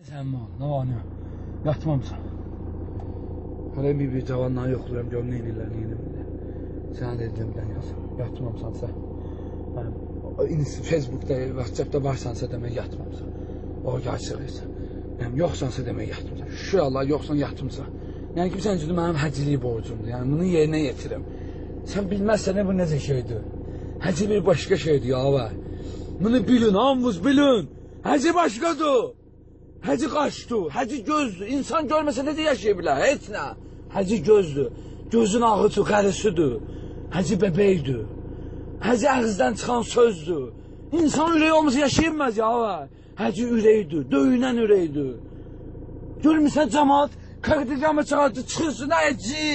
Sen mi? Ne var ne? Yatmamsan. Hala bir cavanlığa yoxlayıram, görüm neynirlər, neynirlər. Sənə dedim, ben yatmamsan sən. Facebook'da, WhatsApp'da varsansa demək yatmamsan. O gerçekleşsin. Yani yoksansa demək yatmamsan. Şu Allah yoksan yatmamsan. Yani kimsenin cüdü benim həciliği borcumdur. Yani bunu yerine getirim. Sen bilmezsen bu necə şeydir. Həci bir başka şeydir ya var. Bunu bilin, hamınız bilin. Həci başkadır. Həci qaşdır, həci gözdür. İnsan görməsə necə yaşayabilir? Heç nə. Həci gözdür. Gözün ağıtı, qərisidir. Həci bebeydir. Həci ağızdan çıxan sözdür. İnsan ürəyi olmasa yaşayamaz ya var. Həci ürəkdir, döyünən ürəkdir. Görmüsən cəmaat qaqdicamı çıxartı çıxırsın həci.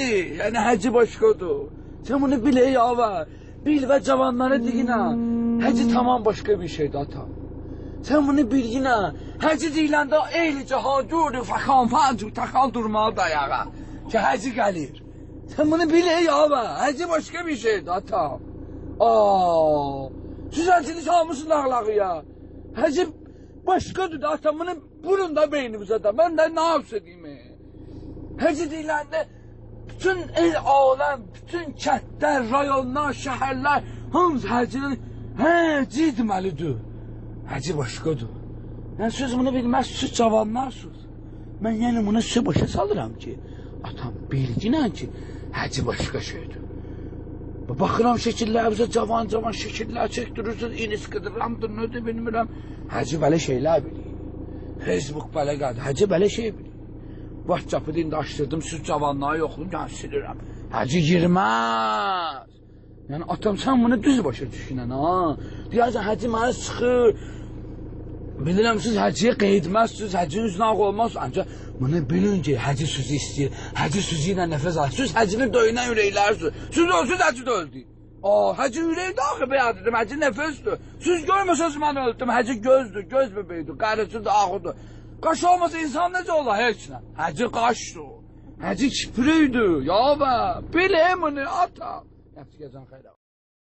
Yəni həci başkadır. Sen bunu bile ya var. Bil ve cavanlara deyinə. Həci tamam başka bir şeydir ata. Sen bunu bil yine. Həci deyiləndə eyli cahadurdur, fakan fancuk takan durmalı dayağa. Ki həci gəlir. Sen bunu bil ya var. Həci başka bir şeydir ata. Siz həcini salmışsın ağlağı ya. Həci başkadır ata. Bunu vurun da beynimize de. Ben de ne yapsaydım? Həci deyiləndə bütün el alem, bütün kətlər, rayonlar, şəhərlər hamısı həcinin həci deməlidir. Həci başqadır. Yəni siz bunu bilməzsiniz, cavanlarsınız. Mən yəni bunu sizə başa salıram ki, atam bilginə ki, həci başqa şeydir. Baxıram şəkillərimizə cavan şəkillər çəkdirirsiniz, iniz qıdıramdır, nədir bilmirəm. Həci belə şeylər bilir. Facebook belə qadır, həci belə şey bilir. WhatsApp'ı dində açdırdım, siz cavanlığa yoxlayın, yəni silirəm. Həci girməz. Yəni atam sən bunu düz başa düşünən ha. Deyəcəksən həci mənə sıxır. Bilirəm siz həciyə qeydməzsiniz, həcinin üzünə ağ olmazsınız. Ancaq bunu bilin ki, həci sizi istəyir. Həci sizi ilə nəfəs alır. Siz həcini döyünən ürəklərsiniz. Siz ölsünüz, həci də öldü. Həci ürəkdə axı beyadıdır, həci nəfəsdir. Siz görməsəniz mən öldüm, həci gözdür, göz bebeyidir, qarısıdır, ağıdır. Qaş olmasa insan necə olar heç nə? Həci qaşdır. Həci kipriydir. Ya bə, biləm bunu ata. Yaxşı gəzən xeyr.